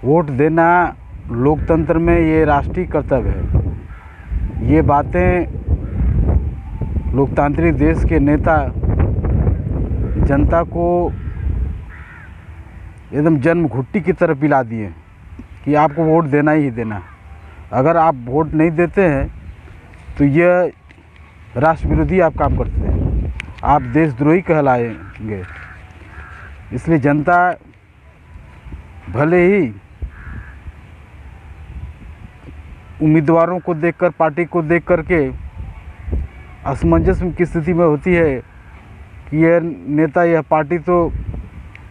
Vote देना लोकतंत्र में ये राष्ट्रीय कर्तव्य है। ये बातें लोकतांत्रिक देश के नेता जनता को एकदम जन्म घुट्टी की तरह पिला दिए कि आपको वोट देना ही देना। अगर आप वोट नहीं देते हैं तो यह राष्ट्र विरोधी आप काम करते हैं, आप देशद्रोही कहलाएंगे। इसलिए जनता भले ही उम्मीदवारों को देखकर, पार्टी को देख कर के असमंजस की स्थिति में होती है कि यह नेता, यह पार्टी तो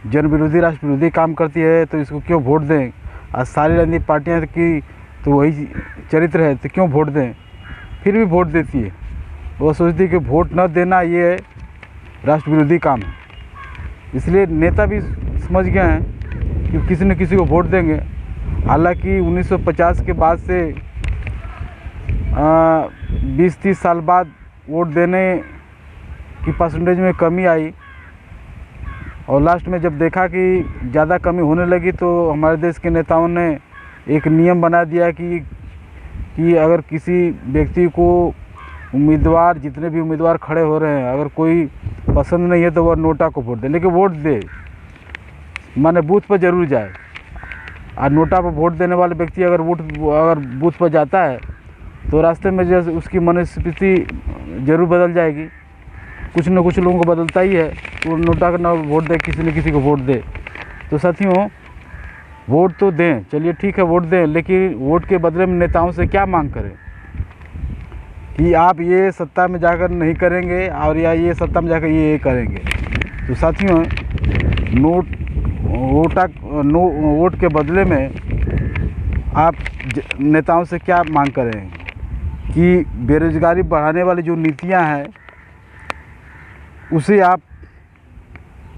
जन विरोधी, राष्ट्र विरोधी काम करती है, तो इसको क्यों वोट दें। आज सारी राजनीतिक पार्टियां की तो वही चरित्र है, तो क्यों वोट दें। फिर भी वोट देती है। वो सोचती है कि वोट न देना ये राष्ट्र विरोधी काम है। इसलिए नेता भी समझ गए हैं कि किसी न किसी को वोट देंगे। हालांकि 1950 के बाद से 20-30 साल बाद वोट देने की परसेंटेज में कमी आई, और लास्ट में जब देखा कि ज़्यादा कमी होने लगी तो हमारे देश के नेताओं ने एक नियम बना दिया कि अगर किसी व्यक्ति को उम्मीदवार, जितने भी उम्मीदवार खड़े हो रहे हैं, अगर कोई पसंद नहीं है तो वह नोटा को वोट दे, लेकिन वोट दे, माने बूथ पर जरूर जाए। और नोटा पर वोट देने वाले व्यक्ति अगर बूथ पर जाता है तो रास्ते में जैसे उसकी मनस्थिति जरूर बदल जाएगी। कुछ न कुछ लोगों को बदलता ही है, तो नोटा का ना वोट दे, किसी न किसी को वोट दे। तो साथियों, वोट तो दें, चलिए ठीक है वोट दें, लेकिन वोट के बदले में नेताओं से क्या मांग करें कि आप ये सत्ता में जाकर नहीं करेंगे और या ये सत्ता में जाकर ये करेंगे। तो साथियों, वोट के बदले में आप नेताओं से क्या मांग करें कि बेरोजगारी बढ़ाने वाली जो नीतियां हैं उसे आप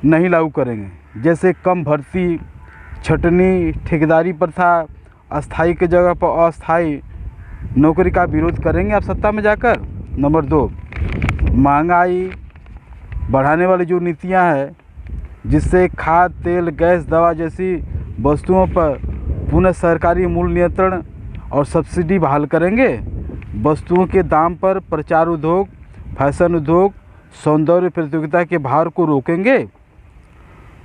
नहीं लागू करेंगे। जैसे कम भर्ती, छटनी, ठेकेदारी प्रथा, अस्थाई की जगह पर अस्थाई नौकरी का विरोध करेंगे आप सत्ता में जाकर। नंबर 2, महंगाई बढ़ाने वाली जो नीतियां हैं, जिससे खाद, तेल, गैस, दवा जैसी वस्तुओं पर पुनः सरकारी मूल्य नियंत्रण और सब्सिडी बहाल करेंगे। वस्तुओं के दाम पर प्रचार उद्योग, फैशन उद्योग, सौंदर्य प्रतियोगिता के भार को रोकेंगे।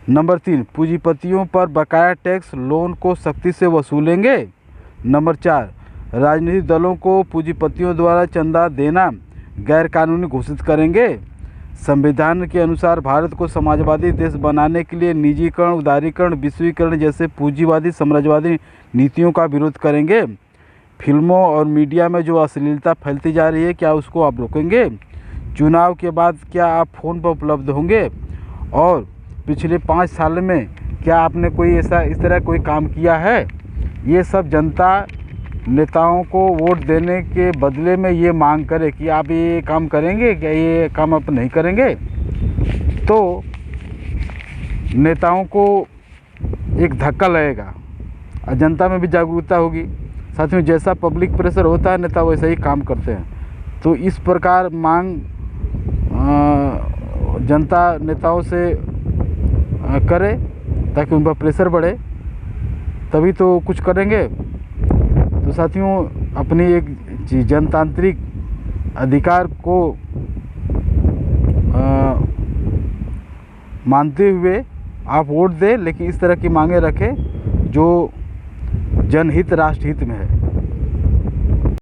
नंबर 3, पूंजीपतियों पर बकाया टैक्स, लोन को सख्ती से वसूलेंगे। नंबर 4, राजनीतिक दलों को पूंजीपतियों द्वारा चंदा देना गैरकानूनी घोषित करेंगे। संविधान के अनुसार भारत को समाजवादी देश बनाने के लिए निजीकरण, उदारीकरण, विश्वीकरण जैसे पूंजीवादी, साम्राज्यवादी नीतियों का विरोध करेंगे। फिल्मों और मीडिया में जो अश्लीलता फैलती जा रही है, क्या उसको आप रोकेंगे। चुनाव के बाद क्या आप फ़ोन पर उपलब्ध होंगे, और पिछले 5 साल में क्या आपने कोई इस तरह कोई काम किया है। ये सब जनता नेताओं को वोट देने के बदले में ये मांग करे कि आप ये काम करेंगे, क्या ये काम आप नहीं करेंगे। तो नेताओं को एक धक्का लगेगा और जनता में भी जागरूकता होगी। साथियों, जैसा पब्लिक प्रेशर होता है, नेता वैसे ही काम करते हैं। तो इस प्रकार मांग जनता नेताओं से करे ताकि उन पर प्रेशर बढ़े, तभी तो कुछ करेंगे। तो साथियों, अपनी एक जनतांत्रिक अधिकार को मानते हुए आप वोट दें, लेकिन इस तरह की मांगे रखें जो जनहित, राष्ट्रहित में है।